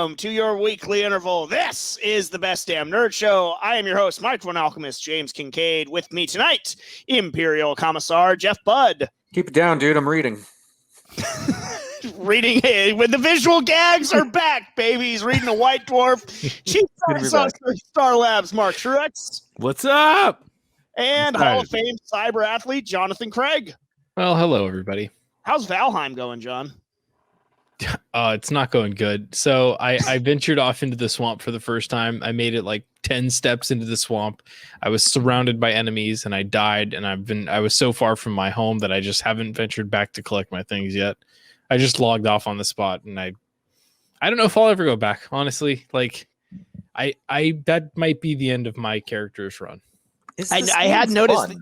welcome to your weekly interval. This is the Best Damn Nerd Show. I am your host, Microphone Alchemist James Kincaid. With me tonight, Imperial Commissar Jeff Budd. Keep it down, dude. I'm reading. Reading when the visual gags are back, baby. He's reading a White Dwarf. Chief Star Labs, Mark Truex. What's up? And Hall of Fame cyber athlete Jonathan Craig. Well, hello, everybody. How's Valheim going, John? It's not going good. So I ventured off into the swamp for the first time. I made it like 10 steps into the swamp. I was surrounded by enemies and I died. And I was so far from my home that I just haven't ventured back to collect my things yet. I just logged off on the spot, and I don't know if I'll ever go back. Honestly, like I that might be the end of my character's run. I had noticed.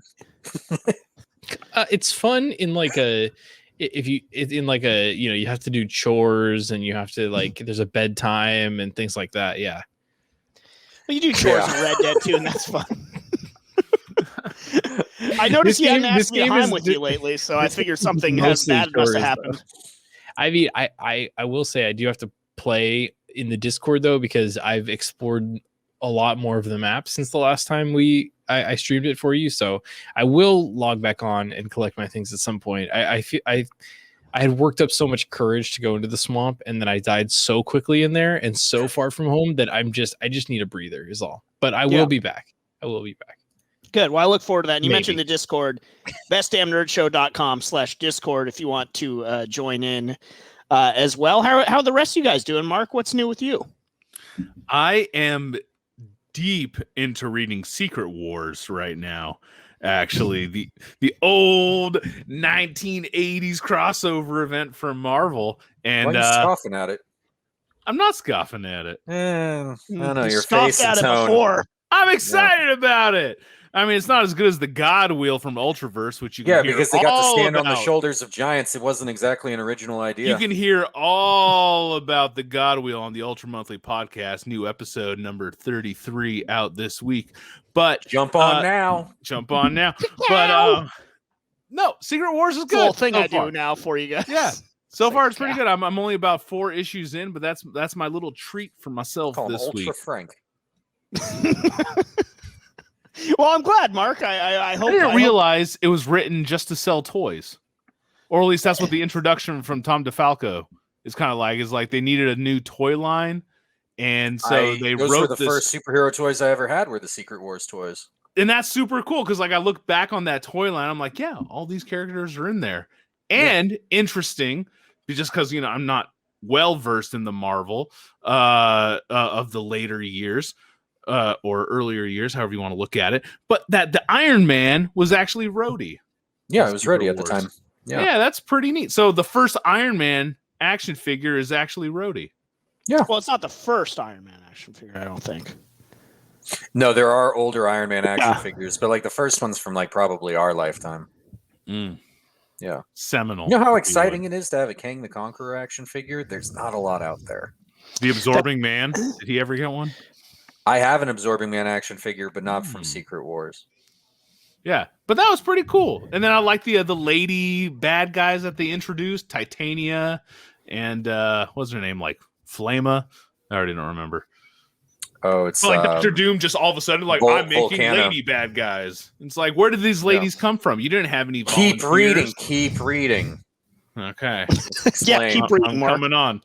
It's fun in like a. You have to do chores and you have to like there's a bedtime and things like that. Yeah. Well, you do chores in Red Dead too, and that's fun. I noticed you haven't asked me to Heim with you lately, so I figured something bad must have happened. I mean, I will say I do have to play in the Discord though, because I've explored a lot more of the map since the last time I streamed it for you. So I will log back on and collect my things at some point. I had worked up so much courage to go into the swamp, and then I died so quickly in there and so far from home that I just need a breather is all. But I will be back. I will be back. Good. Well, I look forward to that. And you mentioned the Discord, bestdamnnerdshow.com/Discord if you want to join in as well. How are the rest of you guys doing? Mark, what's new with you? I am deep into reading Secret Wars right now. Actually, the old 1980s crossover event from Marvel. And why are you scoffing at it? I'm not scoffing at it. I don't know, your face and tone. Before. I'm excited about it. I mean, it's not as good as the God Wheel from Ultraverse, which you can hear because they got to stand about. On the shoulders of giants. It wasn't exactly an original idea. You can hear all about the God Wheel on the Ultra Monthly podcast. New episode number 33 out this week. But jump on now. But no, Secret Wars is good. The whole thing I do now for you guys. Yeah. So far, it's pretty good. I'm only about 4 issues in, but that's my little treat for myself this week. Ultra Frank. Well, I'm glad, Mark. I hope. I didn't realize it was written just to sell toys, or at least that's what the introduction from Tom DeFalco is kind of like. Is like they needed a new toy line, and so they those wrote were the first superhero toys I ever had. Were the Secret Wars toys, and that's super cool because like I look back on that toy line, I'm like, yeah, all these characters are in there, and interesting, just because I'm not well versed in the Marvel of the later years. Or earlier years, however you want to look at it, but that the Iron Man was actually Rhodey. Yeah, it was Rhodey at the time. Yeah, that's pretty neat. So the first Iron Man action figure is actually Rhodey. Yeah. Well, it's not the first Iron Man action figure, I don't think. No, there are older Iron Man action figures, but like the first one's from like probably our lifetime. Yeah. Seminal. You know how exciting it is to have a Kang the Conqueror action figure? There's not a lot out there. The Absorbing Man. Did he ever get one? I have an Absorbing Man action figure, but not from Secret Wars. Yeah, but that was pretty cool. And then I like the lady bad guys that they introduced, Titania, and what's her name? Like Flama? I already don't remember. Oh, it's like Dr. Doom just all of a sudden like I'm making Volcano. lady bad guys. It's like where did these ladies come from? You didn't have any volunteers. Keep reading. Okay. Yeah, keep reading. I'm coming on.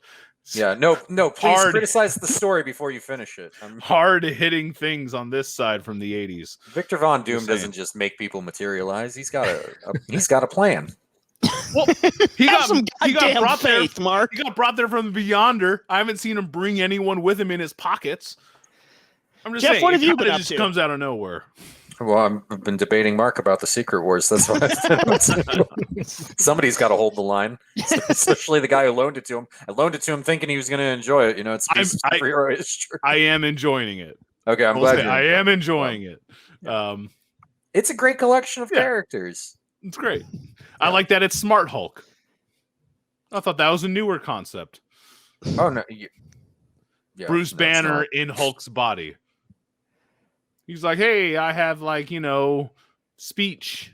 Yeah, no, please criticize the story before you finish it. Hard-hitting things on this side from the 80s. Victor Von Doom doesn't just make people materialize. He's got a plan. Well, he got brought faith, there. Mark. He got brought there from the Beyonder. I haven't seen him bring anyone with him in his pockets. I'm just Jeff, saying, what have you been it up just to? Comes out of nowhere. Well, I've been debating Mark about the Secret Wars. That's why somebody's got to hold the line, especially the guy who loaned it to him. I loaned it to him thinking he was going to enjoy it. It's superhero history. I am enjoying it. Okay, I'm glad I am enjoying it. It's a great collection of characters. It's great. I like that it's Smart Hulk. I thought that was a newer concept. Oh no, Bruce Banner in Hulk's body. He's like, hey, I have speech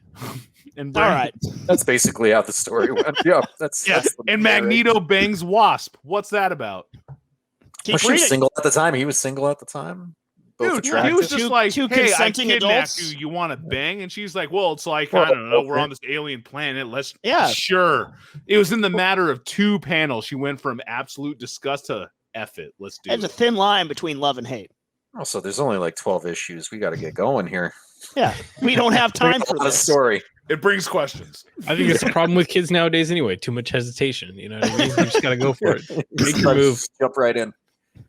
and brain. All right. That's basically how the story went. Yeah, that's and Magneto bangs Wasp. What's that about? Keep she was reading. single at the time. He was single at the time. Both Dude, attractive. he was just like, two hey, I consenting kidnapped adults. you. You want to bang? And she's like, well, it's like, Well, I don't know. We're okay. on this alien planet. Let's, Yeah. sure. It was in the matter of 2 panels. She went from absolute disgust to F it. Let's do There's a it. thin line between love and hate. Also, there's only like 12 issues. We got to get going here. Yeah, we don't have time for the this. story. It brings questions. I think it's a problem with kids nowadays anyway. Too much hesitation. You know what I mean? You just got to go for it. Make your move. Jump right in.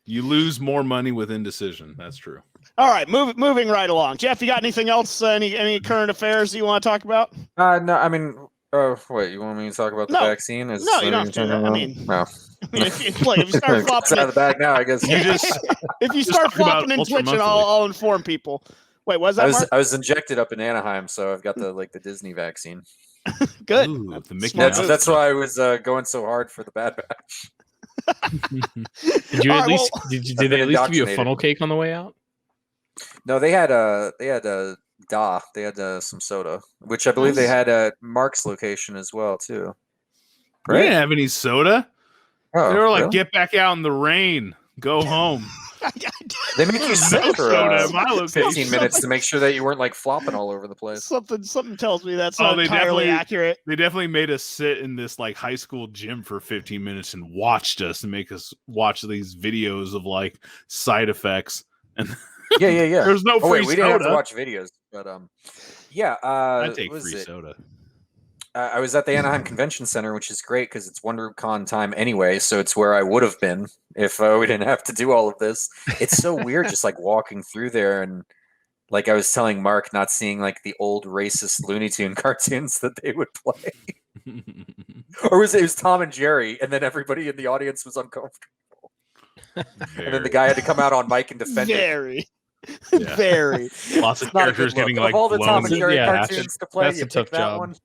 You lose more money with indecision. That's true. All right, moving right along. Jeff, you got anything else? Any current affairs you want to talk about? No, I mean, wait, you want me to talk about the No. vaccine? No, you don't have to. I mean, no. if you start It's out flopping, of the bag now, I guess. if you just start talk about flopping and Ultra twitching, Monthly. I'll inform people. Wait, was that Mark? I was injected up in Anaheim, so I've got the the Disney vaccine. Good. Ooh, the Mickey Smart Mouse. That's why I was going so hard for the Bad Batch. Did you All at right, least well- did they at least give you a funnel cake on the way out? No, they had some soda, which I believe they had at Mark's location as well too. We didn't have any soda. Oh, They were like, really? get back out in the rain. Go home. They make you sit No for soda at my location. 15 minutes to make sure that you weren't like flopping all over the place. Something tells me that's Oh, not they entirely definitely- accurate. They definitely made us sit in this like high school gym for 15 minutes and watched us and make us watch these videos of like side effects. And Yeah. there's no free Oh wait, we didn't have to soda. watch videos, but yeah. I take what is free it? soda. I was at the Anaheim Convention Center, which is great because it's WonderCon time anyway. So it's where I would have been if we didn't have to do all of this. It's so weird, just like walking through there, and like I was telling Mark, not seeing like the old racist Looney Tune cartoons that they would play, or it was Tom and Jerry, and then everybody in the audience was uncomfortable, and then the guy had to come out on mic and defend it. Very, Yeah. very. Lots of Not a characters good look. getting Of like all the Tom blown. and Jerry Yeah, cartoons to play, that's you a tough pick that job. one.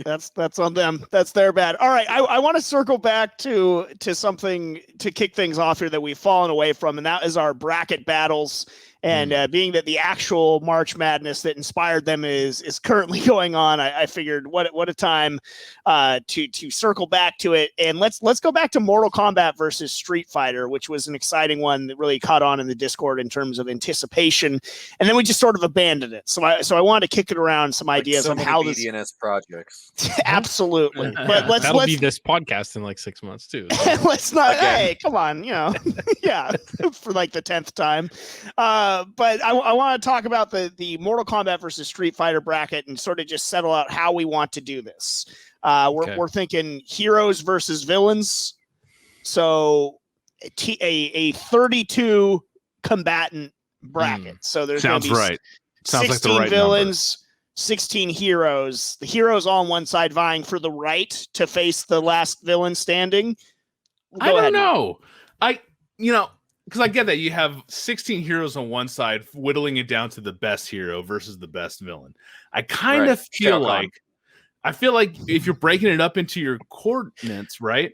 That's on them. That's their bad. All right, I want to circle back to something to kick things off here that we've fallen away from, and that is our bracket battles. And being that the actual March Madness that inspired them is currently going on, I figured what a time to circle back to it. And let's go back to Mortal Kombat versus Street Fighter, which was an exciting one that really caught on in the Discord in terms of anticipation. And then we just sort of abandoned it. So I wanted to kick it around some ideas so on many how this BDNS projects. absolutely. But That'll be this podcast in like 6 months too. so. let's not. Again. Hey, come on, yeah, for like the 10th time. But I want to talk about the Mortal Kombat versus Street Fighter bracket and sort of just settle out how we want to do this. We're thinking heroes versus villains. So a 32 combatant bracket. So there's Sounds gonna be right. Sounds 16 like the right villains. 16 heroes. The heroes all on one side vying for the right to face the last villain standing. I don't know. Because I get that you have 16 heroes on one side, whittling it down to the best hero versus the best villain. I kind of feel like if you're breaking it up into your coordinates, right?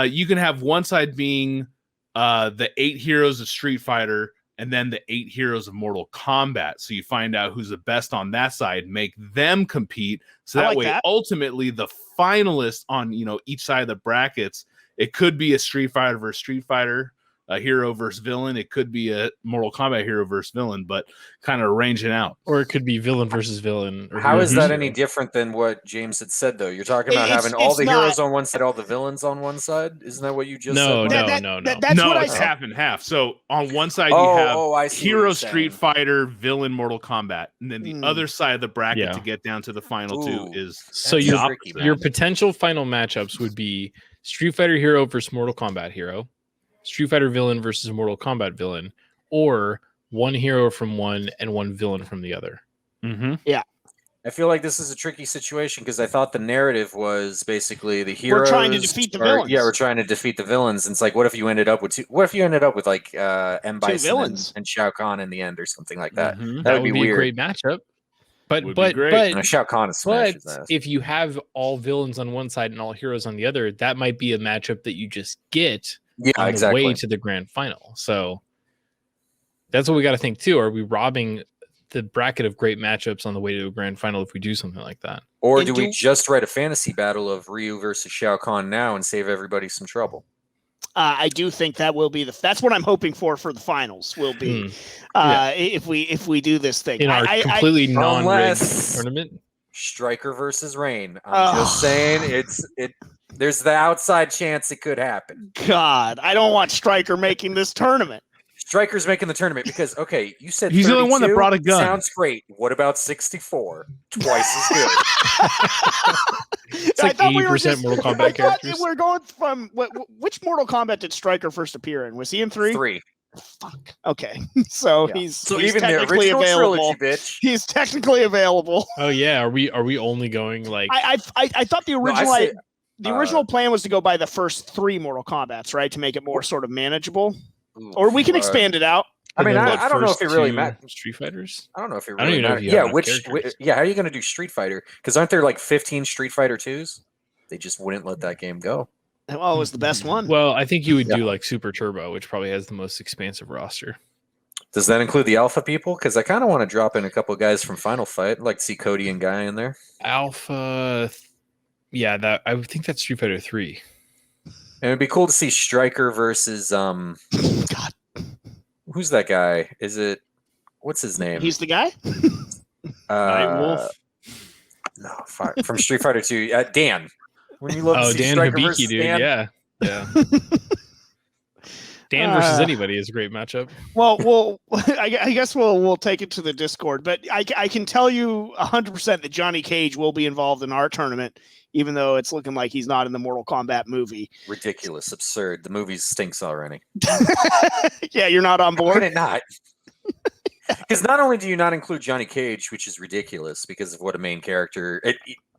You can have one side being the 8 heroes of Street Fighter and then the 8 heroes of Mortal Kombat. So you find out who's the best on that side, make them compete. So that way, ultimately, the finalists on each side of the brackets, it could be a Street Fighter versus Street Fighter, a hero versus villain. It could be a Mortal Kombat hero versus villain, but kind of arranging out. Or it could be villain versus villain. Or How is that hero. any different than what James had said, though? You're talking about having all the heroes on one side, all the villains on one side? Isn't that what you just said? No. That's what it's half and half. So on one side, you have I see hero what you're Street saying. Fighter, villain Mortal Kombat. And then the other side of the bracket to get down to the final two is So the your opposite. your potential final matchups would be Street Fighter hero versus Mortal Kombat hero, Street Fighter villain versus Mortal Kombat villain, or one hero from one and one villain from the other. Mm-hmm. Yeah. I feel like this is a tricky situation because I thought the narrative was basically the heroes. We're trying to defeat the villains. Yeah, we're trying to defeat the villains. And it's like, what if you ended up with like M. Bison villains and Shao Kahn in the end or something like that? Mm-hmm. That would be a weird. great matchup. But Would be great. And Shao Kahn is smashes ass. if you have all villains on one side and all heroes on the other, that might be a matchup that you just get on the way to the grand final. So that's what we got to think too. Are we robbing the bracket of great matchups on the way to a grand final if we do something like that? Or do we just write a fantasy battle of Ryu versus Shao Kahn now and save everybody some trouble? I do think that will be that's what I'm hoping for the finals. Will be if we do this thing in our completely non-rigged Unless- tournament. Stryker versus Rain. I'm just saying there's the outside chance it could happen. God, I don't want Stryker making this tournament. Stryker's making the tournament because, okay, you said He's the only one that brought a gun. Sounds great. What about 64? Twice as good. It's like 80% Mortal Kombat characters. We're going from which Mortal Kombat did Stryker first appear in? Was he in 3? 3. Fuck. Okay, so Yeah. he's even the technically original available. trilogy, bitch. He's technically available. Oh yeah, are we only going like? I thought the original No, original plan was to go by the first 3 Mortal Kombats, right, to make it more sort of manageable. Or we can expand it out. I mean, And then I don't know if it really 2 matters. Street Fighters. I don't know if it I don't really even know matters. if you have Yeah, enough characters. how are you going to do Street Fighter? Because aren't there like 15 Street Fighter 2s? They just wouldn't let that game go. Well, it was the best one. Well, I think you would do like Super Turbo, which probably has the most expansive roster. Does that include the Alpha people? Because I kind of want to drop in a couple of guys from Final Fight. I'd like to see Cody and Guy in there. Alpha, yeah, I would think that's Street Fighter 3. And it'd be cool to see Stryker versus God, who's that guy? What's his name? he's the guy. Nightwolf. No, from Street Fighter 2. Dan. When you love to see Dan Stryker Hibiki, versus dude. Dan. Yeah. Dan versus anybody is a great matchup. Well, I guess we'll take it to the Discord, but I can tell you 100% that Johnny Cage will be involved in our tournament, even though it's looking like he's not in the Mortal Kombat movie. Ridiculous, absurd. The movie stinks already. Yeah, you're not on Why board. would it not? Because not only do you not include Johnny Cage, which is ridiculous because of what a main character.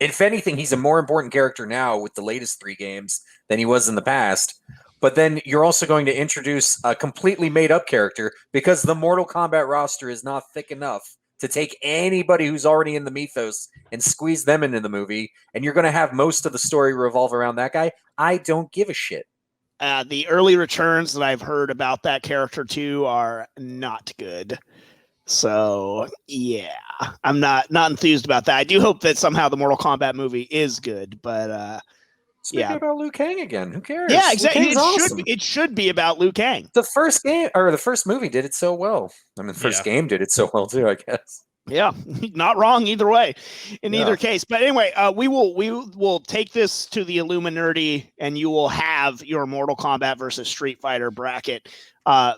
If anything, he's a more important character now with the latest 3 games than he was in the past. But then you're also going to introduce a completely made-up character because the Mortal Kombat roster is not thick enough to take anybody who's already in the mythos and squeeze them into the movie. And you're going to have most of the story revolve around that guy. I don't give a shit. The early returns that I've heard about that character too are not good. So yeah, I'm not enthused about that. I do hope that somehow the Mortal Kombat movie is good, but Speaking about Liu Kang again, who cares? yeah, exactly. Awesome. It should be about Liu Kang. The first game or the first movie did it so well. I mean, the first game did it so well too, I guess. Yeah, not wrong either way, in either case. But anyway, we will take this to the Illuminati, and you will have your Mortal Kombat versus Street Fighter bracket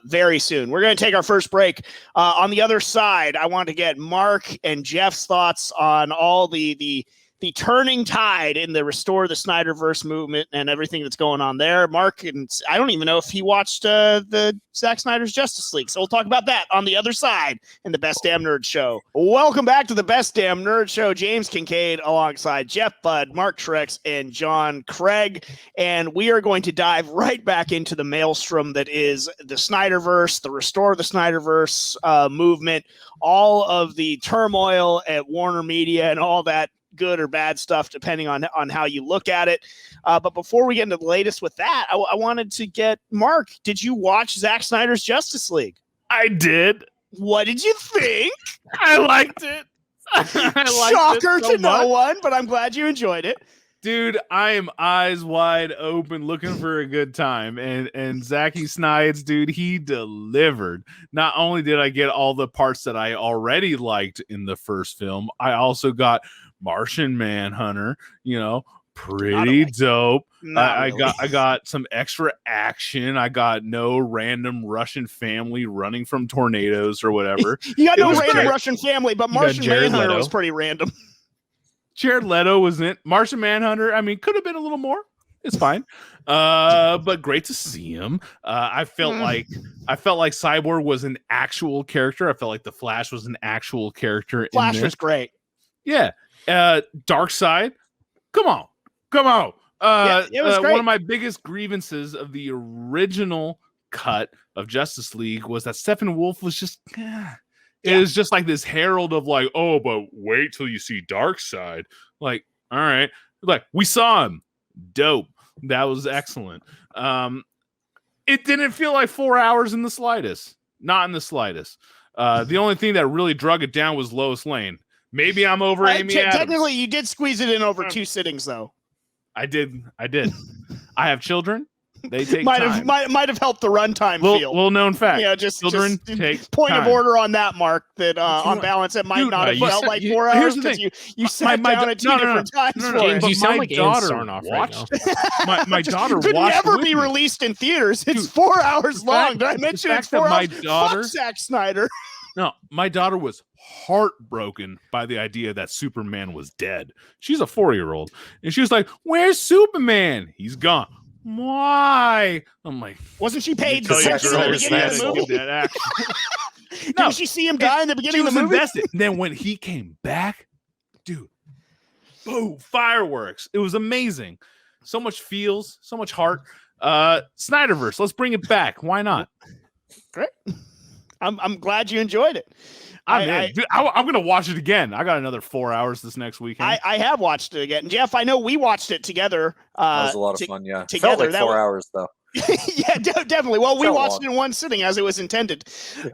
very soon. We're going to take our first break. On the other side, I want to get Mark and Jeff's thoughts on all the turning tide in the Restore the Snyderverse movement and everything that's going on there. Mark, and I don't even know if he watched the Zack Snyder's Justice League. So we'll talk about that on the other side in the Best Damn Nerd Show. Welcome back to the Best Damn Nerd Show. James Kincaid alongside Jeff Budd, Mark Trex, and John Craig. And we are going to dive right back into the maelstrom that is the Snyderverse, the Restore the Snyderverse movement, all of the turmoil at Warner Media and all that good or bad stuff, depending on how you look at it. But before we get into the latest with that, I wanted to get Mark. Did you watch Zack Snyder's Justice League? I did. What did you think? I liked it. Shocker it so to no much. one, but I'm glad you enjoyed it. Dude, I am eyes wide open looking for a good time. And Zacky Snyder, dude, he delivered. Not only did I get all the parts that I already liked in the first film, I also got Martian Manhunter, pretty dope. I got some extra action. I got no random Russian family running from tornadoes or whatever. You got no random Russian family, but Martian Manhunter Leto. was pretty random. Jared Leto was in it. Martian Manhunter, I mean, could have been a little more. It's fine. But great to see him. I felt like Cyborg was an actual character. I felt like the Flash was an actual character. Flash in was great. Yeah. Darkseid. Come on. It was great. One of my biggest grievances of the original cut of Justice League was that Steppenwolf was just it was just like this herald of like, oh, but wait till you see Darkseid. Like, all right. Like, we saw him. Dope. That was excellent. It didn't feel like 4 hours in the slightest. Not in the slightest. The only thing that really drug it down was Lois Lane. Maybe I'm over Amy Adams. Technically, you did squeeze it in over 2 sittings, though. I did. I have children. They take might time. have helped the runtime feel. Little known fact. Yeah, just take point time. of order on that, Mark. That on balance, it might not have felt like 4 hours. Here's the thing: you sat down at two different times. No, for it. but you sound my like daughter Sarnoff watched. right my daughter could watched. never with be me. released in theaters. It's Dude, 4 hours long. fact- Did I mention the it's fact that 4 my hours? daughter- Fuck Zack Snyder. No, my daughter was heartbroken by the idea that Superman was dead. She's a 4-year-old, and she was like, "Where's Superman? He's gone." Why? I'm like, Wasn't she paid Because to Zack see him in the Snyder's beginning of the asshole. movie? that action. Didn't she see him die in the beginning She of was the movie? invested. Then when he came back, dude, boom, fireworks. It was amazing. So much feels, so much heart. SnyderVerse, let's bring it back. Why not? Great. I'm glad you enjoyed it. I'm gonna watch it again. I got another 4 hours this next weekend. I have watched it again. Jeff, I know we watched it together. That was a lot of fun. Yeah, together, felt like that 4 was- hours though. Yeah, definitely. Well, we Felt watched long. it in one sitting as it was intended.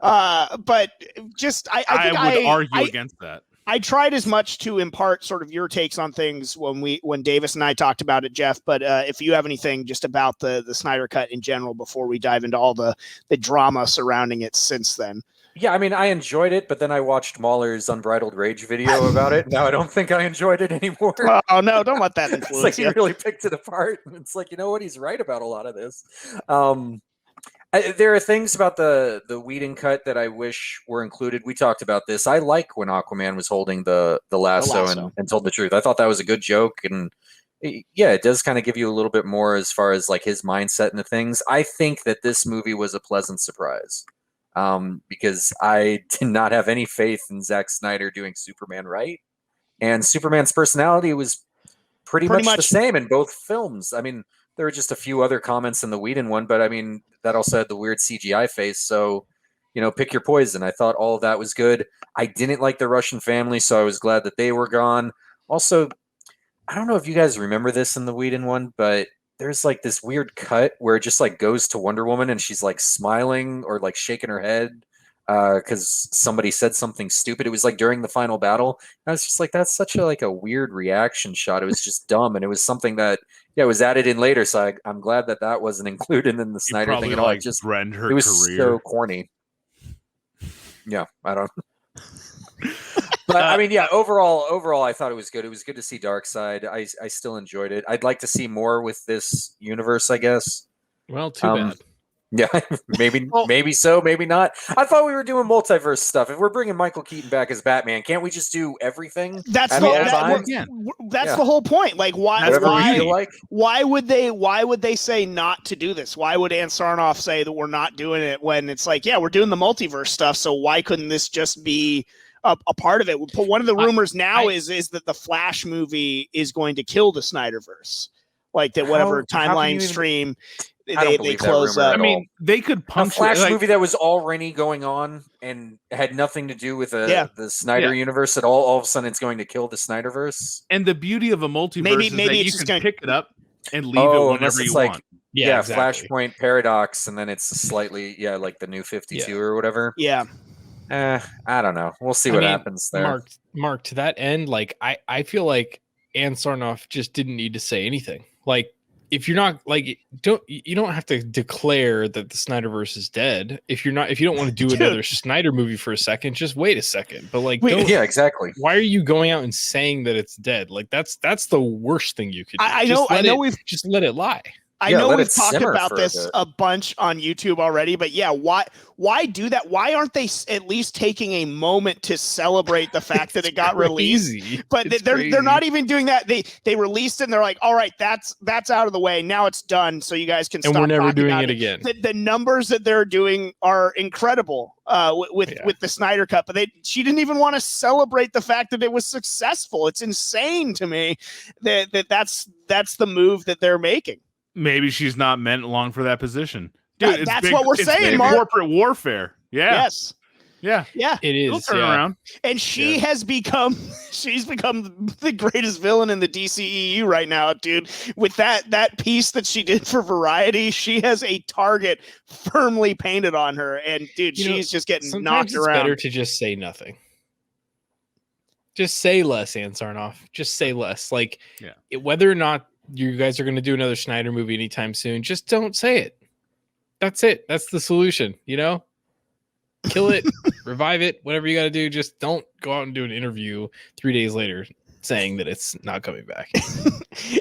But just I think would argue against that. I tried as much to impart sort of your takes on things when Davis and I talked about it, Jeff. But if you have anything just about the Snyder Cut in general before we dive into all the drama surrounding it since then. Yeah, I mean, I enjoyed it, but then I watched Mahler's Unbridled Rage video about it. Now I don't think I enjoyed it anymore. Oh no, don't let that It's influence like he you. really picked it apart. It's like, you know what? He's right about a lot of this. There are things about the Whedon cut that I wish were included. We talked about this. I like when Aquaman was holding the lasso. And told the truth. I thought that was a good joke, and yeah, it does kind of give you a little bit more as far as like his mindset into things. I think that this movie was a pleasant surprise. Because I did not have any faith in Zack Snyder doing Superman right. And Superman's personality was pretty much the same in both films. I mean, there were just a few other comments in the Whedon one, but I mean, that also had the weird CGI face. So, you know, pick your poison. I thought all of that was good. I didn't like the Russian family, so I was glad that they were gone. Also, I don't know if you guys remember this in the Whedon one, but there's like this weird cut where it just like goes to Wonder Woman and she's like smiling or like shaking her head because somebody said something stupid. It was like during the final battle. And I was just like, that's such a weird reaction shot. It was just dumb, and it was something that was added in later. So I'm glad that wasn't included in the Snyder thing at all. Like her it was career. so corny. Yeah, I don't. But I mean, yeah, overall, I thought it was good. It was good to see Darkseid. I still enjoyed it. I'd like to see more with this universe, I guess. Well, too bad. Yeah, maybe so, maybe not. I thought we were doing multiverse stuff. If we're bringing Michael Keaton back as Batman, can't we just do everything? That's at the all times? That's the whole point. Like, why would they say not to do this? Why would Ann Sarnoff say that we're not doing it when it's like, yeah, we're doing the multiverse stuff. So why couldn't this just be a part of it? One of the rumors now is that the Flash movie is going to kill the Snyderverse, like that whatever timeline stream they close up. I mean, they could punch a Flash movie that was already going on and had nothing to do with the Snyder universe at all. All of a sudden, it's going to kill the Snyderverse. And the beauty of a multiverse is that you can pick it up and leave it whenever you like, want. Yeah, exactly. Flashpoint Paradox, and then it's slightly like the New 52 or whatever. Yeah. I don't know. We'll see what happens there. Mark, to that end, like I feel like Ann Sarnoff just didn't need to say anything. Like, if you're not you don't have to declare that the Snyderverse is dead. If you don't want to do another Snyder movie for a second, just wait a second. But yeah, exactly. Why are you going out and saying that it's dead? Like that's the worst thing you could do. I know we've just let it lie. I know we've talked about this a bunch on YouTube already, but yeah, why do that? Why aren't they at least taking a moment to celebrate the fact that it got released? But they're not even doing that. They released it and they're like, all right, that's out of the way. Now it's done, so you guys can stop. And we're never doing about it again. The numbers that they're doing are incredible with the Snyder Cut, but she didn't even want to celebrate the fact that it was successful. It's insane to me that's the move that they're making. Maybe she's not meant long for that position. Dude, that's what we're saying, Mark. Corporate warfare. Yeah. Yes. Yeah. It is. It'll turn around. And she's become the greatest villain in the DCEU right now, dude. With that piece that she did for Variety, she has a target firmly painted on her. And dude, she's just getting knocked around. It's better to just say nothing. Just say less, Ann Sarnoff. Just say less. Like whether or not you guys are going to do another Snyder movie anytime soon, just don't say it. That's it. That's the solution. Kill it, revive it, whatever you got to do. Just don't go out and do an interview 3 days later saying that it's not coming back.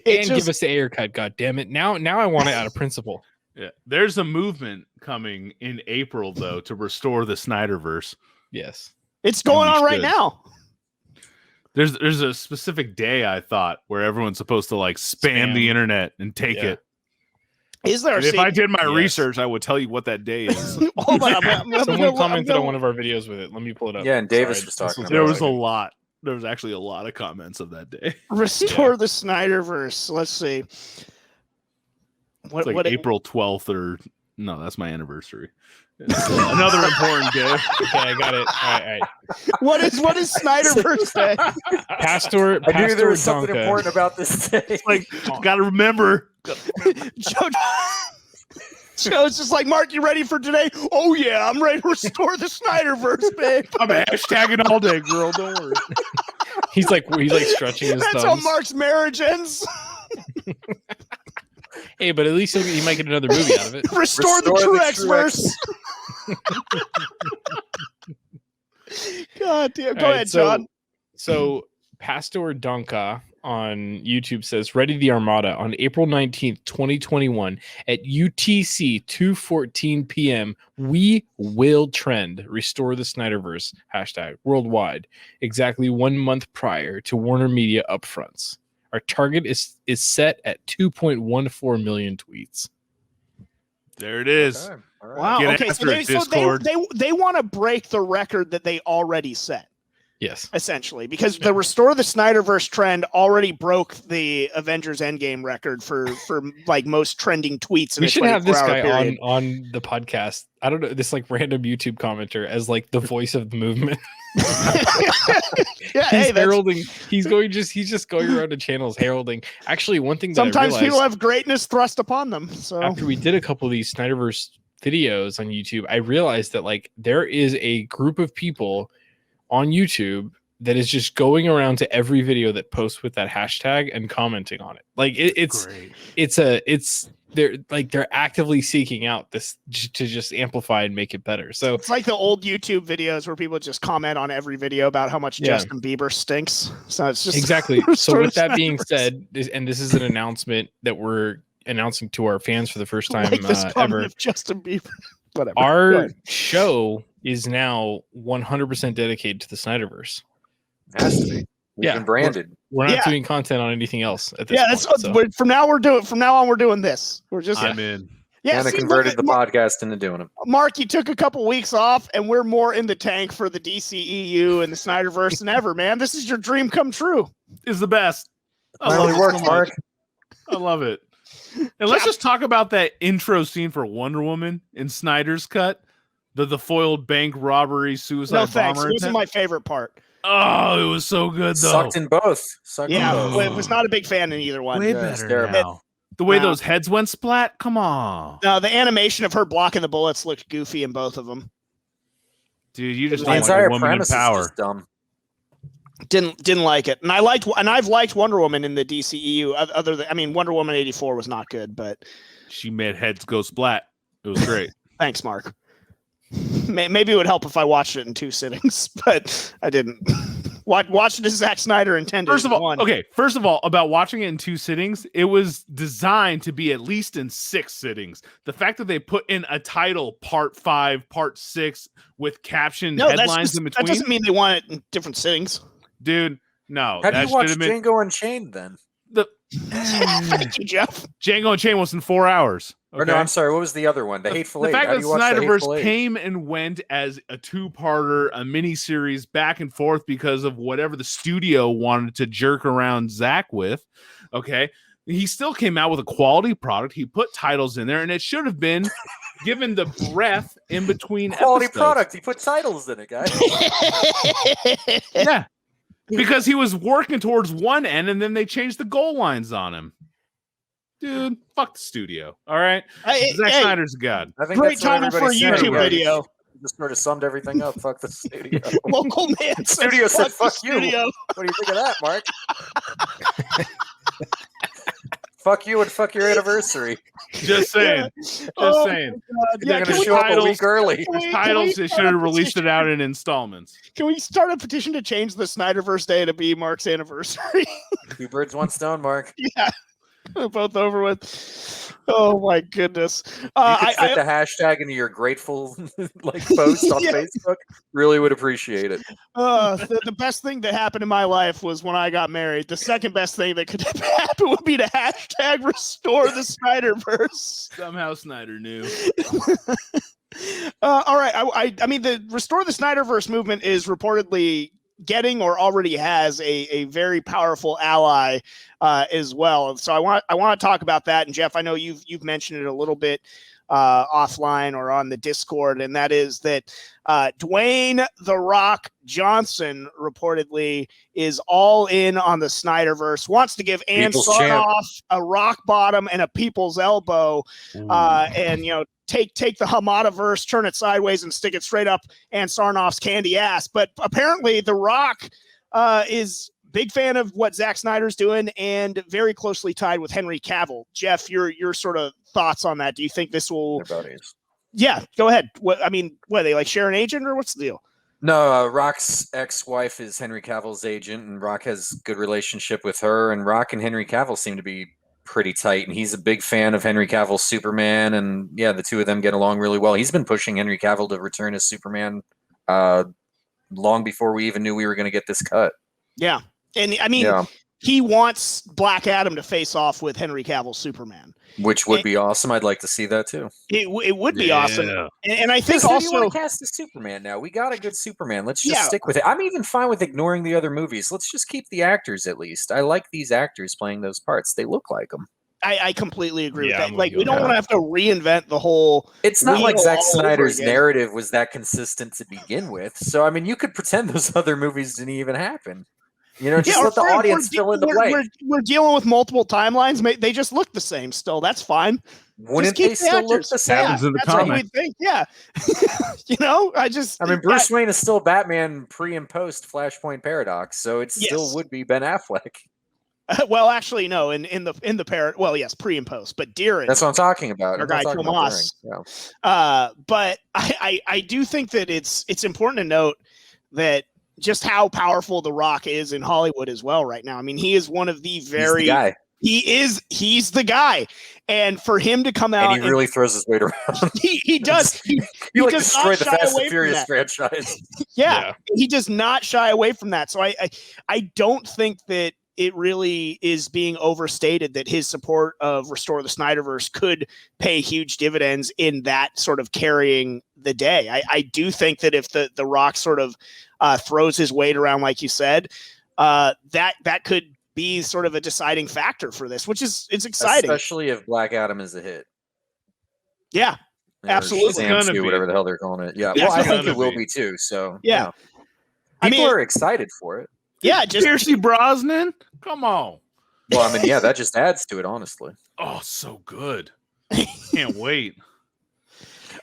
Give us the Ayer cut. God damn it! Now I want it out of principle. Yeah, there's a movement coming in April though to restore the SnyderVerse. Yes, it's going on right now. There's a specific day I thought where everyone's supposed to like spam the internet and take it. Is there? If I did my research, I would tell you what that day is. Hold on, someone commented on one of our videos with it. Let me pull it up. Yeah, and Davis was talking. There was a lot. There was actually a lot of comments of that day. Restore the SnyderVerse. Let's see. It's like April 12th or no, that's my anniversary. Another important day. Okay, I got it. All right. What is SnyderVerse Day? Pastor I knew there was Donka. something important about this day. It's like, gotta remember. Joe's just like, Mark, you ready for today? Oh yeah, I'm ready to restore the SnyderVerse, babe. I'm hashtagging all day, girl. Don't worry. He's like stretching his That's thumbs. how Mark's marriage ends. Hey, but at least he might get another movie out of it. Restore the Truex-verse. God damn. Go ahead, John. So Pastor Donka on YouTube says, Ready the Armada on April 19th, 2021 at UTC 2:14 p.m. We will trend. Restore the SnyderVerse. # worldwide. Exactly 1 month prior to Warner Media upfronts. Our target is set at 2.14 million tweets. There it is. Okay. All right. Wow. Get Okay. after it, Discord. They want to break the record that they already set. Yes. Essentially, because the Restore the SnyderVerse trend already broke the Avengers Endgame record for like most trending tweets. We should have this guy on the podcast. I don't know, this like random YouTube commenter as like the voice of the movement. Yeah, he's heralding. He's just going around to channels heralding. Actually, one thing that sometimes I people have greatness thrust upon them. So after we did a couple of these SnyderVerse videos on YouTube, I realized that like there is a group of people on YouTube that is just going around to every video that posts with that hashtag and commenting on it. Like they're actively seeking out this to just amplify and make it better. So it's like the old YouTube videos where people just comment on every video about how much Justin Bieber stinks. So it's just exactly. So with that being said, and this is an announcement that we're announcing to our fans for the first time ever. Of Justin Bieber. Whatever. Our show is now 100% dedicated to the SnyderVerse. It has to be. We've been branded. We're not doing content on anything else at this point. That's from now on we're doing this. We're just I'm in. Yeah, kind of converted the podcast into doing it. Mark, you took a couple weeks off, and we're more in the tank for the DCEU and the SnyderVerse than ever, man. This is your dream come true. It's the best. Finally worked, Mark. I love it. And let's just talk about that intro scene for Wonder Woman in Snyder's cut. The foiled bank robbery suicide no, thanks. bomber. It wasn't my favorite part. Oh, it was so good though. Sucked in both. I was not a big fan in either one. Way better now. The way those heads went splat. Come on. No, the animation of her blocking the bullets looked goofy in both of them. Dude, you just the don't entire like a woman in premise power. is just dumb. Didn't like it, and I've liked Wonder Woman in the DCEU. Other than Wonder Woman 84 was not good, but she made heads go splat. It was great. Thanks, Mark. Maybe it would help if I watched it in 2 sittings, but I didn't. Watch it as Zack Snyder intended. First of all, about watching it in 2 sittings, it was designed to be at least in 6 sittings. The fact that they put in a title, Part 5, Part 6, with captioned headlines in between. That doesn't mean they want it in different sittings. Dude, no. How do you watch Django Unchained then? Thank you, Jeff. Django Unchained was in 4 hours. Okay? Or no, I'm sorry. What was the other one? The Hateful Eight. The fact that SnyderVerse Eight? came and went as a 2-parter, a mini-series back and forth because of whatever the studio wanted to jerk around Zack with, okay? He still came out with a quality product. He put titles in there, and it should have been given the breath in between quality episodes. Product. He put titles in it, guys. Yeah. Because he was working towards one end, and then they changed the goal lines on him. Dude, fuck the studio. All right? Zack Snyder's a god. I think great that's what title for a everybody said. YouTube video. You just sort of summed everything up. Fuck the studio. Local man The studio said, fuck you. Studio. What do you think of that, Mark? Fuck you and fuck your anniversary. Just saying. Just saying. They're can going to we- show up a titles- week early. Titles, they should have released it out in installments. Can we start a petition to change the SnyderVerse day to be Mark's anniversary? 2 birds, 1 stone, Mark. Yeah, both over with. Oh my goodness! You could fit the hashtag into your grateful post on Facebook. Really would appreciate it. The best thing that happened in my life was when I got married. The second best thing that could happen would be to hashtag restore the SnyderVerse. Somehow Snyder knew. All right. I mean, the restore the SnyderVerse movement is reportedly getting or already has a very powerful ally as well. So I want to talk about that. And Jeff, I know you've mentioned it a little bit offline or on the Discord, and that is that Dwayne "The Rock" Johnson reportedly is all in on the SnyderVerse, wants to give Ann Sarnoff a rock bottom and a people's elbow, and take the Hamada-verse, turn it sideways, and stick it straight up Ann Sarnoff's candy ass. But apparently, The Rock is big fan of what Zack Snyder's doing and very closely tied with Henry Cavill. Jeff, your sort of thoughts on that? Do you think this will? Yeah, go ahead. What they like share an agent, or what's the deal? No, Rock's ex-wife is Henry Cavill's agent, and Rock has a good relationship with her. And Rock and Henry Cavill seem to be pretty tight, and he's a big fan of Henry Cavill's Superman, and yeah, the two of them get along really well. He's been pushing Henry Cavill to return as Superman long before we even knew we were going to get this cut. Yeah, and I mean, he wants Black Adam to face off with Henry Cavill's Superman, which would be awesome. I'd like to see that too. It would be awesome, and I think also you want to cast the Superman now. We got a good Superman. Let's just stick with it. I'm even fine with ignoring the other movies. Let's just keep the actors at least. I like these actors playing those parts. They look like them. I completely agree with that. Like, we don't want to have to reinvent the whole. It's not like Zack Snyder's narrative was that consistent to begin with. So I mean, you could pretend those other movies didn't even happen. Just let the audience fill in the blank. We're dealing with multiple timelines. They just look the same still. That's fine. Wouldn't they still look the same? Happens in the that's comic. what we'd think. Yeah. I mean, Bruce Wayne is still Batman pre and post Flashpoint Paradox, so it still would be Ben Affleck. Well, actually, no. In the parrot. Well, yes, pre and post, but Deering. That's what I'm talking about. Our guy Tomas. But I do think that it's important to note that just how powerful The Rock is in Hollywood as well right now. I mean, he is one of the very. He's the guy. He's the guy, and for him to come out, and he really throws his weight around. He does. He like does destroyed the not shy Fast away and from Furious that. franchise. Yeah, he does not shy away from that. So I don't think that it really is being overstated that his support of Restore the Snyderverse could pay huge dividends in that sort of carrying the day. I do think that if the Rock sort of throws his weight around, like you said, that could be sort of a deciding factor for this, which is exciting, especially if Black Adam is a hit. Yeah, absolutely. Whatever the hell they're calling it. Yeah, well, I think it will be too. So yeah. People are excited for it. Yeah, just Piercy Brosnan. Come on. Well, I mean, yeah, that just adds to it, honestly. Oh, so good. Can't wait.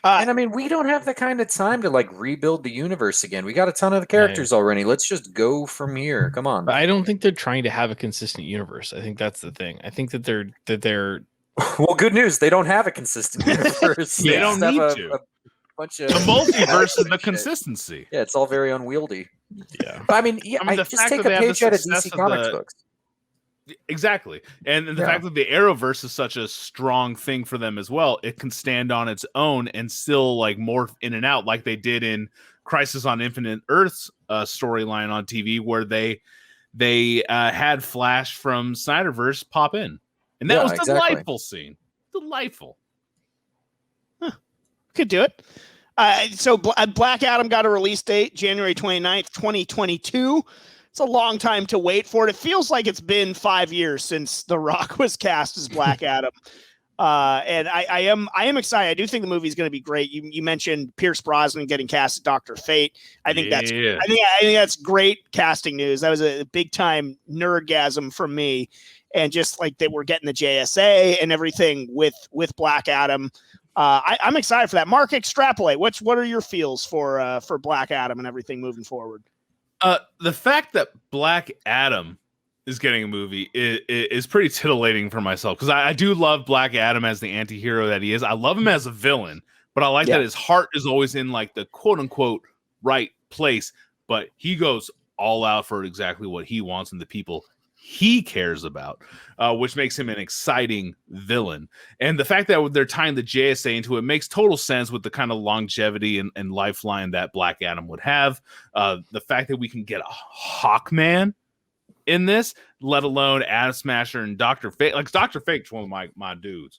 And I mean, we don't have the kind of time to rebuild the universe again. We got a ton of the characters already. Let's just go from here. Come on. But I don't think they're trying to have a consistent universe. I think that's the thing. I think that they're well, good news. They don't have a consistent universe. They don't need to. A bunch of the multiverse is the consistency. Yeah, it's all very unwieldy. Yeah. But I mean, the just fact take that a they have page the out of success DC of Comics books. Exactly. And the fact that the Arrowverse is such a strong thing for them as well, it can stand on its own and still morph in and out like they did in Crisis on Infinite Earth's storyline on TV, where they had Flash from Snyderverse pop in. And that was a delightful scene. Delightful. Could do it. So Black Adam got a release date, January 29th, 2022. It's a long time to wait for it. It feels like it's been 5 years since The Rock was cast as Black Adam. And I am excited. I do think the movie is going to be great. You mentioned Pierce Brosnan getting cast as Dr. Fate. I think I think that's great casting news. That was a big time nerdgasm from me. And just like that, we're getting the JSA and everything with Black Adam. I'm excited for that. Mark, extrapolate. What are your feels for Black Adam and everything moving forward? The fact that Black Adam is getting a movie is pretty titillating for myself, because I do love Black Adam as the anti-hero that he is. I love him as a villain, but I like that his heart is always in like the quote unquote right place, but he goes all out for exactly what he wants and the people he cares about, which makes him an exciting villain. And the fact that they're tying the JSA into it makes total sense with the kind of longevity and lifeline that Black Adam would have. The fact that we can get a Hawkman in this, let alone Atom Smasher and Dr. Fate. Like, Dr. Fate's one of my dudes.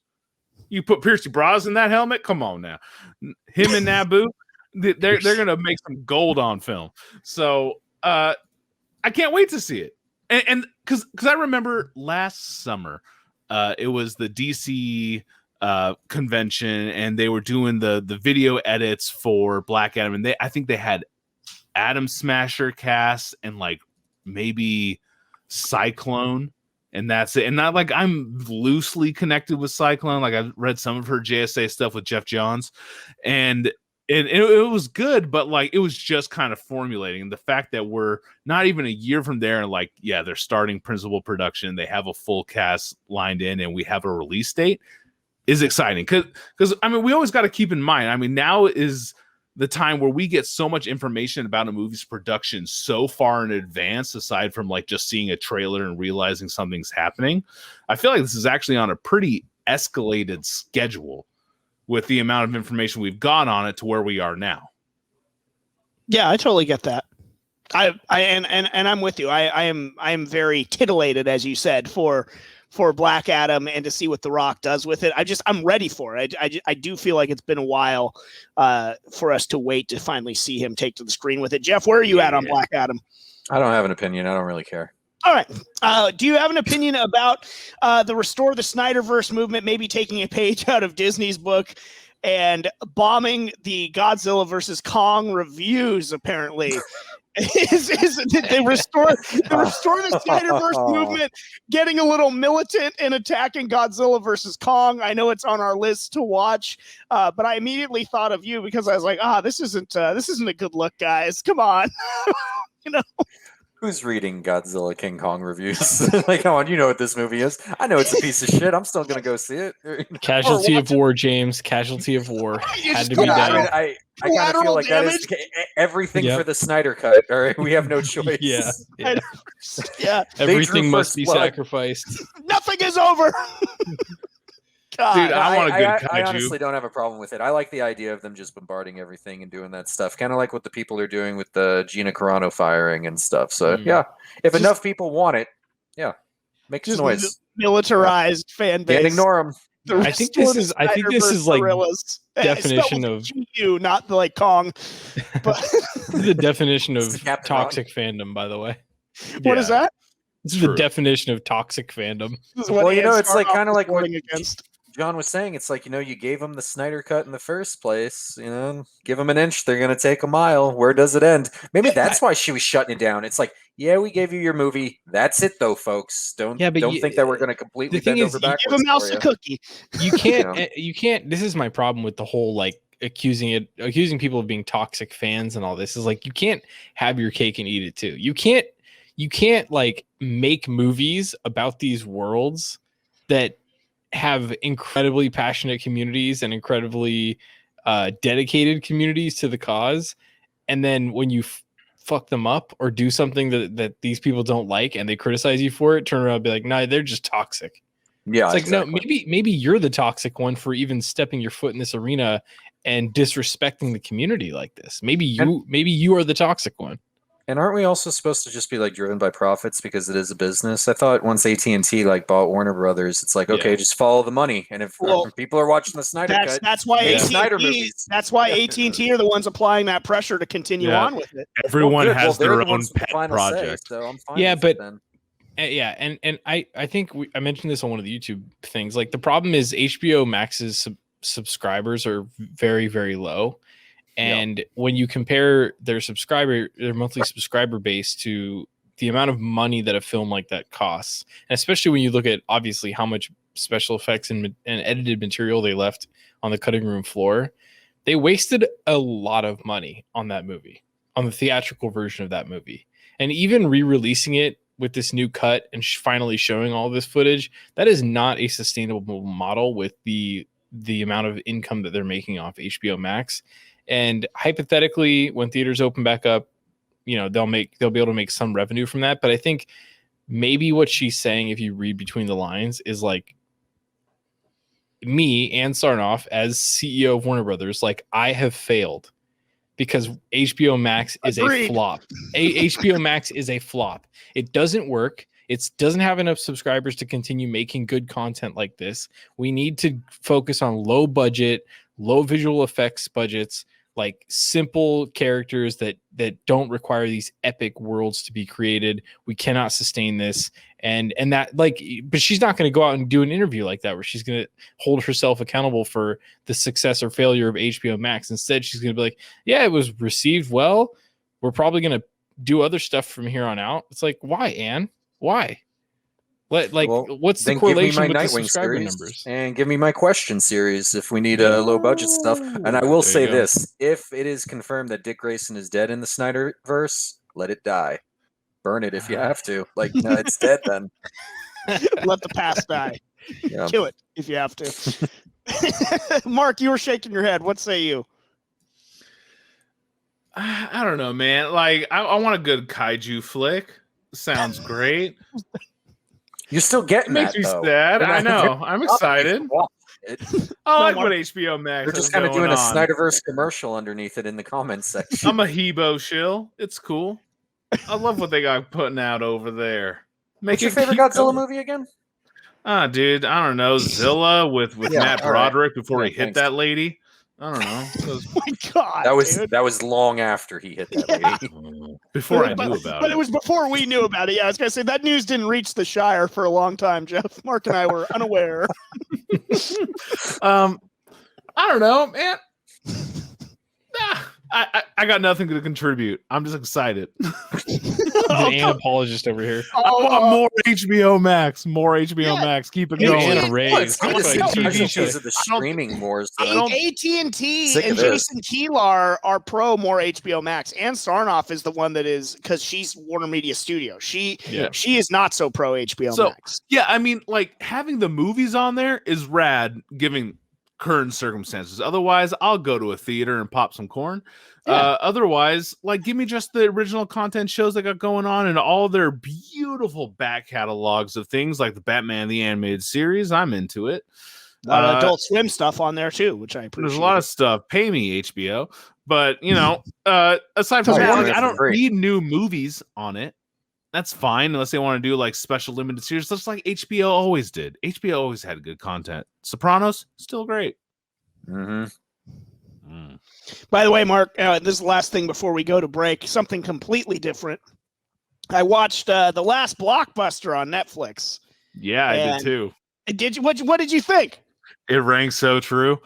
You put Piercy Bras in that helmet? Come on now. Him and Naboo, they're going to make some gold on film. So I can't wait to see it. And because I remember last summer, it was the DC convention, and they were doing the video edits for Black Adam, and I think they had Atom Smasher cast and like maybe Cyclone, and that's it. And not like I'm loosely connected with Cyclone, like I've read some of her JSA stuff with Jeff Johns, and it was good, but like it was just kind of formulating. And the fact that we're not even a year from there, and like, yeah, they're starting principal production, they have a full cast lined in, and we have a release date is exciting. Because I mean, we always got to keep in mind, I mean, now is the time where we get so much information about a movie's production so far in advance, aside from like just seeing a trailer and realizing something's happening. I feel like this is actually on a pretty escalated schedule with the amount of information we've got on it to where we are now. Yeah, I totally get that. And I'm with you. I am very titillated, as you said, for Black Adam, and to see what The Rock does with it. I'm ready for it. I do feel like it's been a while for us to wait to finally see him take to the screen with it. Jeff, where are you at on Black Adam? I don't have an opinion. I don't really care. All right. Do you have an opinion about the Restore the Snyderverse movement, maybe taking a page out of Disney's book and bombing the Godzilla versus Kong reviews, apparently? is the Restore the Snyderverse movement getting a little militant and attacking Godzilla versus Kong? I know it's on our list to watch, but I immediately thought of you because I was like, this isn't a good look, guys. Come on. You know. Who's reading Godzilla King Kong reviews? Like, come on, you know what this movie is. I know it's a piece of shit. I'm still gonna go see it. Casualty of war, James. Casualty of war. Had to be done. I kind of feel like that is everything for the Snyder cut. All right, we have no choice. Yeah. Everything must be sacrificed. Nothing is over. God, dude, I want a good kaiju. I honestly don't have a problem with it. I like the idea of them just bombarding everything and doing that stuff, kind of like what the people are doing with the Gina Carano firing and stuff. So yeah, if enough people want it, make some noise. Militarized fan base. Can't ignore them. I think this is like definition of you, not like Kong, but this is the definition of toxic fandom. By the way, what is that? This is the definition of toxic fandom. Well, it's like kind of like what John was saying. It's like, you gave them the Snyder cut in the first place. Give them an inch, they're gonna take a mile. Where does it end? Maybe that's why she was shutting it down. It's like, yeah, we gave you your movie. That's it, though, folks. Don't think that we're gonna completely bend over backwards. Give a mouse a cookie. You can't. You can't. This is my problem with the whole like accusing people of being toxic fans and all this. Is like, you can't have your cake and eat it too. You can't like make movies about these worlds that have incredibly passionate communities and incredibly dedicated communities to the cause, and then when you fuck them up or do something that these people don't like and they criticize you for it, turn around and be like, nah, they're just toxic. Yeah, it's like, no, maybe you're the toxic one for even stepping your foot in this arena and disrespecting the community like this. Maybe you are the toxic one. And aren't we also supposed to just be like driven by profits because it is a business? I thought once AT&T like bought Warner Brothers, it's like, okay, just follow the money. And if people are watching the Snyder cut, that's why AT&T are the ones applying that pressure to continue on with it. Everyone has their own pet project. So I'm fine with it then. And I think I mentioned this on one of the YouTube things. Like, the problem is HBO Max's subscribers are very, very low. And when you compare their monthly subscriber base to the amount of money that a film like that costs, and especially when you look at obviously how much special effects and edited material they left on the cutting room floor, they wasted a lot of money on that movie, on the theatrical version of that movie. And even re-releasing it with this new cut and finally showing all this footage, that is not a sustainable model with the amount of income that they're making off HBO Max. And hypothetically, when theaters open back up, you know, they'll be able to make some revenue from that. But I think maybe what she's saying, if you read between the lines, is like, me and Sarnoff as CEO of Warner Brothers, like, I have failed because HBO Max is a flop. HBO Max is a flop. It doesn't work. It doesn't have enough subscribers to continue making good content like this. We need to focus on low budget, low visual effects budgets, like simple characters that don't require these epic worlds to be created. We cannot sustain this. And that, like, but she's not going to go out and do an interview like that where she's going to hold herself accountable for the success or failure of HBO Max. Instead, she's going to be like, yeah, it was received well. We're probably going to do other stuff from here on out. It's like, why, Anne? Why? What's the correlation with the subscriber numbers? And give me my question series if we need low budget stuff. And I will say this: if it is confirmed that Dick Grayson is dead in the SnyderVerse, let it die. Burn it if you have to. Like, no, it's dead then. Let the past die. Yeah. Kill it if you have to. Mark, you were shaking your head. What say you? I don't know, man. Like, I want a good kaiju flick. Sounds great. You're still getting makes that, me though. sad. I know. I'm excited. I like what HBO Max. They're just kind of doing a SnyderVerse commercial underneath it in the comments section. I'm a Hebo shill. It's cool. I love what they got putting out over there. What's your favorite Godzilla movie again? Dude, I don't know. Zilla with Matt Broderick before he hit that lady. I don't know. Oh my God, that was long after he hit that lady. Before I knew about it. But it was before we knew about it. Yeah, I was gonna say that news didn't reach the Shire for a long time, Jeff. Mark and I were unaware. I don't know, man. I got nothing to contribute. I'm just excited. An apologist over here. I want more HBO Max. More HBO Max. Keep it going. Anna raise. TV shows of the streaming wars. AT&T and Jason Kilar are pro more HBO Max, and Sarnoff is the one that is, because she's Warner Media Studio. She is not so pro HBO Max. Yeah, I mean, like, having the movies on there is rad, given current circumstances. Otherwise, I'll go to a theater and pop some corn. Otherwise, like, give me just the original content shows they got going on and all their beautiful back catalogs of things like the Batman the Animated Series. I'm into it. A lot of Adult Swim stuff on there too, which I appreciate. There's a lot of stuff. Pay me, HBO. But, you know, aside from that, like, I don't need new movies on it. That's fine unless they want to do like special limited series, just like HBO always did. HBO always had good content. Sopranos, still great. Mm-hmm. By the way, Mark, this is the last thing before we go to break. Something completely different. I watched the Last Blockbuster on Netflix. Yeah, I did too. Did you? What did you think? It rang so true.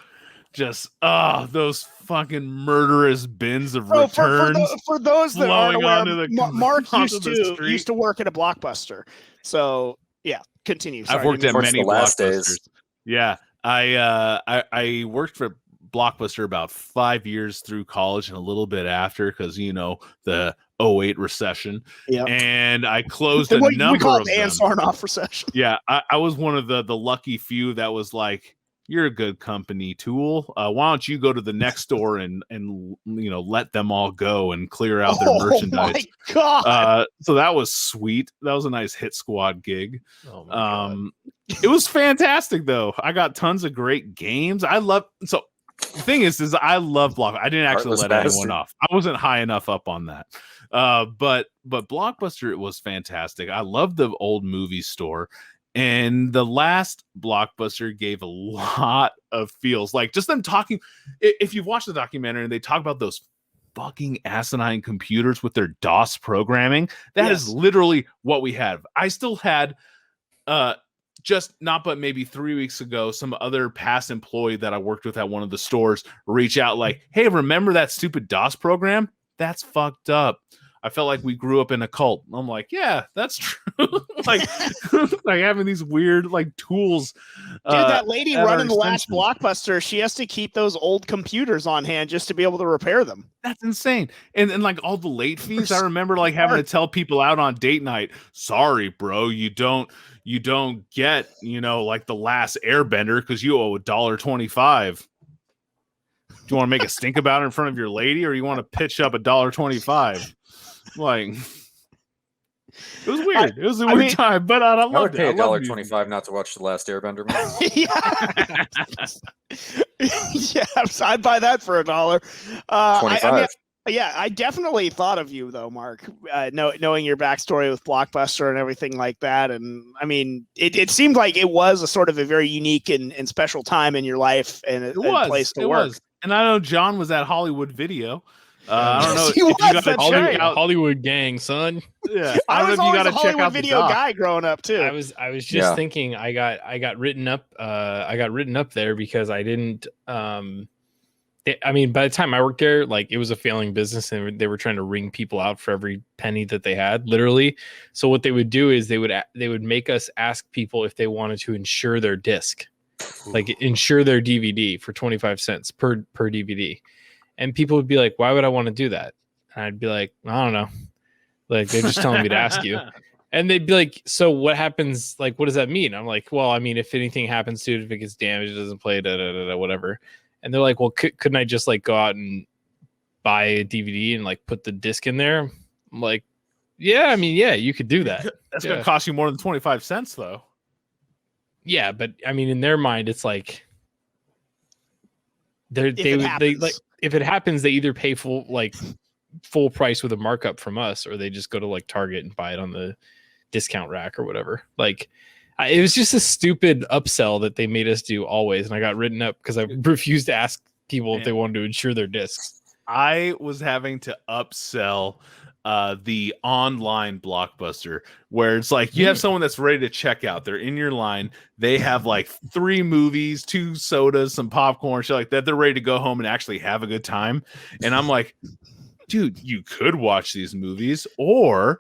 Just those fucking murderous bins of returns. For those that aren't aware, Mark used to work at a Blockbuster. So yeah, continue. Sorry, I've worked at many Blockbusters. Days. Yeah, I worked for Blockbuster about 5 years through college and a little bit after, because you know the 2008 recession. Yeah, and I closed a number we call of it the them. Sarnoff recession. Yeah, I was one of the lucky few that was like, you're a good company, Tool. Why don't you go to the next store and you know, let them all go and clear out their merchandise? My God. So that was sweet. That was a nice hit squad gig. Oh my God. It was fantastic though. I got tons of great games. The thing is I love Blockbuster. I didn't actually let anyone off. I wasn't high enough up on that. But Blockbuster, it was fantastic. I love the old movie store. And the Last Blockbuster gave a lot of feels, like just them talking. If you've watched the documentary and they talk about those fucking asinine computers with their DOS programming, that is literally what we have. I still had just not but maybe 3 weeks ago, some other past employee that I worked with at one of the stores reach out like, hey, remember that stupid DOS program? That's fucked up. I felt like we grew up in a cult. I'm like, yeah, that's true. like having these weird like tools. Dude, that lady running the Last extension. Blockbuster, she has to keep those old computers on hand just to be able to repair them. That's insane. And like all the late fees, I remember like having to tell people out on date night, sorry, bro, you don't get, like the Last Airbender because you owe $1.25. Do you want to make a stink about it in front of your lady, or you want to pitch up $1.25? Like, it was weird. It was a weird time, but I loved I would pay it. $1.25 not to watch the Last Airbender movie. Yeah, I'd buy that for $1. 25. I definitely thought of you though, Mark. Knowing your backstory with Blockbuster and everything like that, and I mean, it seemed like it was a sort of a very unique and special time in your life and a place to work. And I know John was at Hollywood Video. I don't know Yes, he was. That's right. Hollywood gang, son. Yeah, I don't was know if you always got a to check Hollywood out the Video doc. guy growing up too. I was just thinking I got written up. I got written up there because I didn't. I mean, by the time I worked there, like it was a failing business, and they were trying to wring people out for every penny that they had, literally. So what they would do is they would make us ask people if they wanted to insure their disc, like insure their DVD for 25 cents per DVD, and people would be like, "Why would I want to do that?" And I'd be like, "I don't know." Like they're just telling me to ask you. And they'd be like, "So what happens? Like, what does that mean?" I'm like, "Well, I mean, if anything happens to it, if it gets damaged, it doesn't play, whatever." And they're like, "Well, couldn't I just like go out and buy a DVD and like put the disc in there?" I'm like, "Yeah, I mean, yeah, you could do that." That's gonna cost you more than 25 cents, though. Yeah, but I mean, in their mind, it's like they like if it happens, they either pay full price with a markup from us, or they just go to like Target and buy it on the discount rack or whatever. Like it was just a stupid upsell that they made us do always, and I got written up because I refused to ask people if they wanted to insure their discs. I was having to upsell the online Blockbuster, where it's like you have someone that's ready to check out. They're in your line. They have like 3 movies, 2 sodas, some popcorn, shit like that. They're ready to go home and actually have a good time. And I'm like, dude, you could watch these movies, or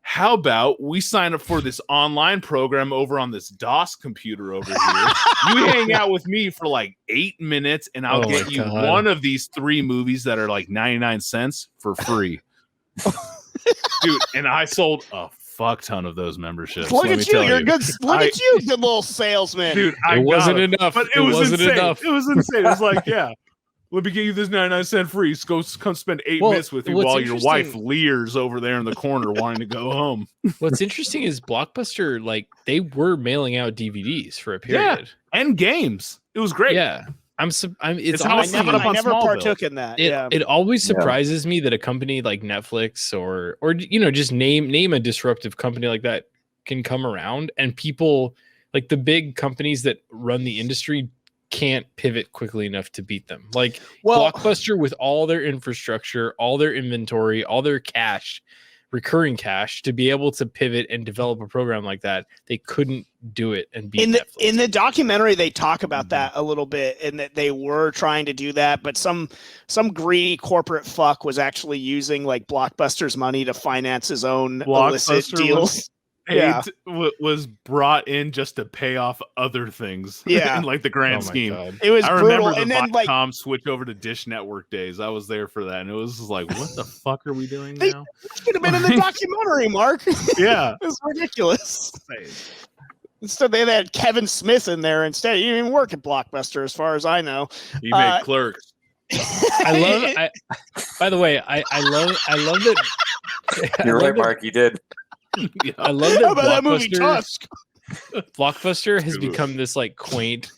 how about we sign up for this online program over on this DOS computer over here? You hang out with me for like 8 minutes, and I'll get you one of these 3 movies that are like 99 cents for free. Dude, and I sold a fuck ton of those memberships. Look at you, you're good. Look at you, good little salesman. Dude, it wasn't enough. But it wasn't enough. It was insane. It was like, yeah. Let me get you this 99-cent free. Come spend 8 minutes with me while your wife leers over there in the corner wanting to go home. What's interesting is Blockbuster, like they were mailing out DVDs for a period. Yeah, and games. It was great. Yeah. I never partook in that. It always surprises me that a company like Netflix or just name a disruptive company like that can come around, and people like the big companies that run the industry can't pivot quickly enough to beat them. Like Blockbuster, with all their infrastructure, all their inventory, all their cash, recurring cash, to be able to pivot and develop a program like that, they couldn't do it and beat Netflix. In the documentary, they talk about that a little bit, and that they were trying to do that, but some greedy corporate fuck was actually using like Blockbuster's money to finance his own illicit deals. Was brought in just to pay off other things. Yeah, in like the grand scheme. God. It was brutal. And then like switch over to Dish Network days. I was there for that, and it was just like, what the fuck are we doing now? Should have been in the documentary, Mark. Yeah, it's ridiculous. Instead, they had Kevin Smith in there instead. He didn't even work at Blockbuster, as far as I know. He made Clerks. By the way, I love that. You're right, Mark. You did. Yeah. I love that. How about that movie Tusk? Blockbuster has become this like quaint.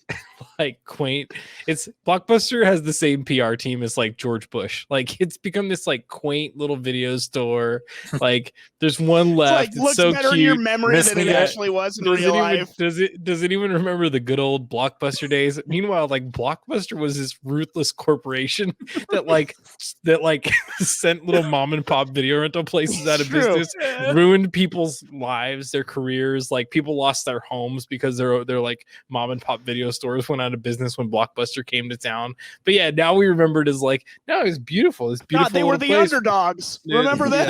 It's Blockbuster has the same PR team as like George Bush. Like it's become this like quaint little video store. Like there's one left. It's looks so better cute in your memory than it actually was in real life. Does anyone remember the good old Blockbuster days? Meanwhile, like Blockbuster was this ruthless corporation that sent little mom and pop video rental places out of business, ruined people's lives, their careers. Like people lost their homes because they're like mom and pop video stores stuff went out of business when Blockbuster came to town. But yeah, now we remember it as like, no, it's beautiful. It's beautiful. God, they were the underdogs. Remember that?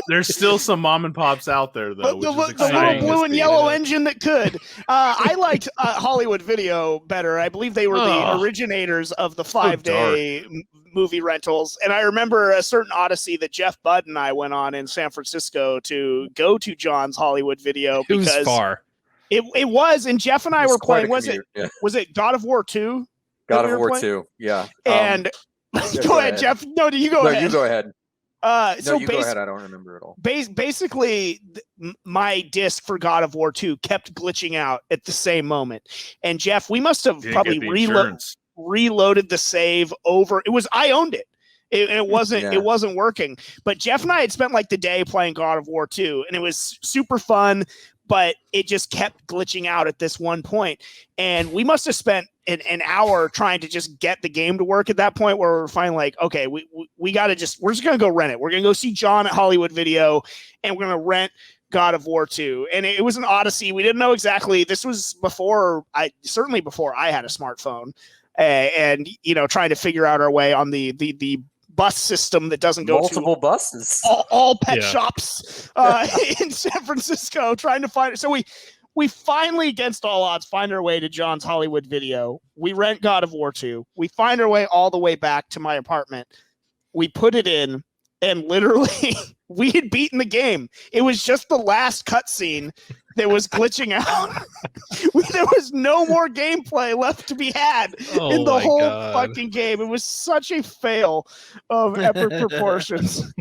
There's still some mom and pops out there though. The Which is little exciting blue to and see. yellow engine that could. I liked Hollywood Video better. I believe they were the originators of the 5-day movie rentals. And I remember a certain odyssey that Jeff Budd and I went on in San Francisco to go to Jahns Hollywood Video. It was far. It was, and Jeff and I were playing. Was it God of War 2? God of War 2, yeah. And go ahead, Jeff. No, you go ahead. You go ahead. So you go ahead. I don't remember at all. Basically, my disc for God of War 2 kept glitching out at the same moment. And Jeff, we must have probably reloaded the save over. I owned it. It wasn't working. But Jeff and I had spent like the day playing God of War 2, and it was super fun. But it just kept glitching out at this one point. And we must have spent an hour trying to just get the game to work at that point, where we're finally like, okay, we're just going to go rent it. We're going to go see John at Hollywood Video, and we're going to rent God of War 2. And it was an odyssey. We didn't know exactly. This was before I had a smartphone, and trying to figure out our way on the bus system that doesn't go multiple to buses, all pet shops in San Francisco, trying to find it. So we finally, against all odds, find our way to John's Hollywood Video. We rent God of War 2. We find our way all the way back to my apartment. We put it in, and literally we had beaten the game. It was just the last cutscene that was glitching out. There was no more gameplay left to be had in the whole fucking game. It was such a fail of epic proportions.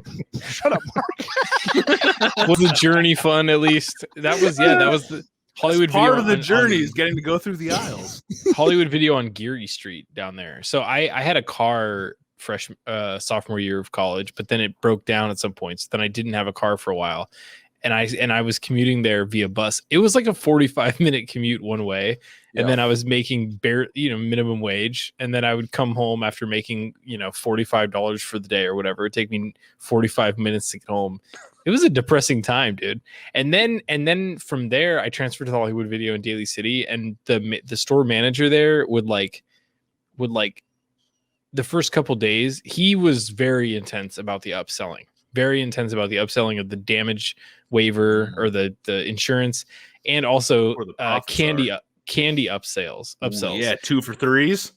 Shut up, Mark. Was the journey fun? At least that was the Hollywood Part Video of the journey is getting to go through the aisles. Hollywood Video on Geary Street down there. So I had a car sophomore year of college, but then it broke down at some points. Then I didn't have a car for a while. And I was commuting there via bus. It was like a 45-minute commute one way. And then I was making minimum wage. And then I would come home after making, $45 for the day or whatever. It'd take me 45 minutes to get home. It was a depressing time, dude. And then from there, I transferred to the Hollywood Video in Daly City. And the store manager there would the first couple days, he was very intense about the upselling. Very intense about the upselling of the damage waiver or the insurance, and also candy upsells. Yeah, 2 for 3s.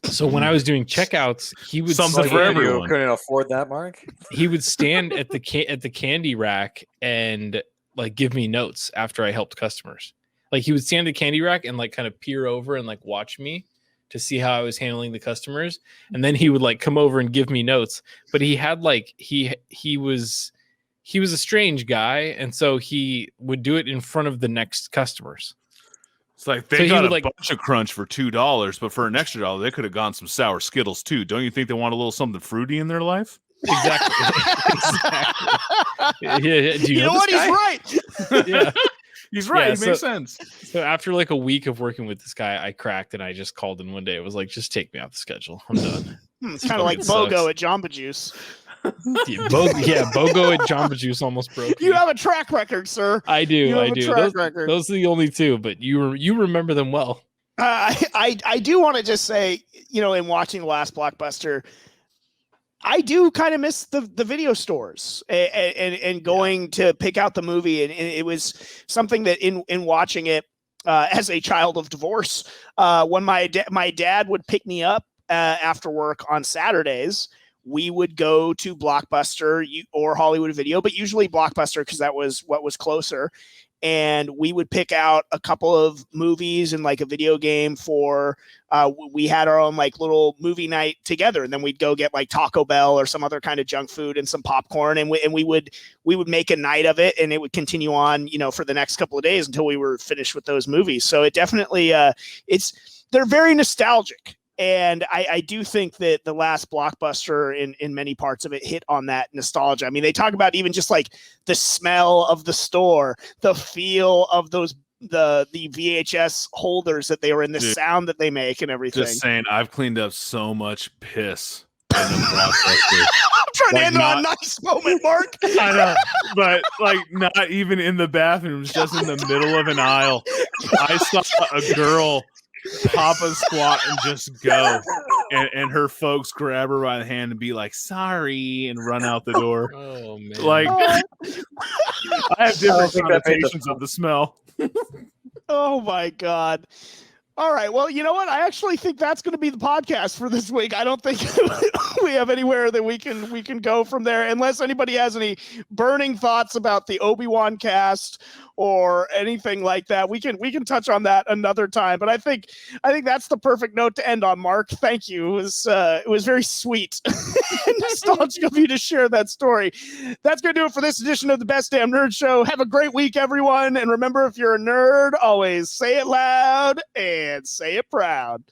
So when I was doing checkouts, he would something for everyone. Couldn't afford that, Mark. He would stand at the candy rack and like give me notes after I helped customers. Like he would stand at the candy rack and like kind of peer over and like watch me to see how I was handling the customers. And then he would like come over and give me notes, but he had like, he was a strange guy. And so he would do it in front of the next customers. It's like they got a bunch of crunch for $2, but for an extra $1, they could have gone some sour Skittles too. Don't you think they want a little something fruity in their life? Exactly. Yeah. Do you know what? guy? He's right. Yeah. He's right. Yeah, it makes sense. So after like a week of working with this guy, I cracked and I just called in one day. It was like, just take me off the schedule. I'm done. It's kind of like BOGO at Jamba Juice. BOGO at Jamba Juice almost broke. You have a track record, sir. I do. Track record. Those are the only two, but you remember them well. I do want to just say, in watching the Last Blockbuster, I do kind of miss the video stores and going to pick out the movie. And it was something that in watching it as a child of divorce, when my dad would pick me up after work on Saturdays, we would go to Blockbuster or Hollywood Video, but usually Blockbuster because that was what was closer. And we would pick out a couple of movies and like a video game for, we had our own like little movie night together. And then we'd go get like Taco Bell or some other kind of junk food and some popcorn. And we would make a night of it, and it would continue on, for the next couple of days until we were finished with those movies. So it definitely, they're very nostalgic. And I do think that the Last Blockbuster in many parts of it hit on that nostalgia. I mean, they talk about even just like the smell of the store, the feel of the VHS holders that they were in, the sound that they make and everything. Just saying, I've cleaned up so much piss in the Blockbuster. I'm trying to end on a nice moment, Mark. I know, but like not even in the bathrooms, just in the middle of an aisle. I saw a girl Papa squat and just go. And her folks grab her by the hand and be like, sorry, and run out the door. Oh man. Like, I have different think that made the connotations of the smell. Oh my God. All right. Well, you know what? I actually think that's going to be the podcast for this week. I don't think we have anywhere that we can go from there, unless anybody has any burning thoughts about the Obi-Wan cast or anything like that. We can touch on that another time. But I think that's the perfect note to end on, Mark. Thank you. It was very sweet and nostalgic of you to share that story. That's going to do it for this edition of the Best Damn Nerd Show. Have a great week, everyone. And remember, if you're a nerd, always say it loud and say it proud.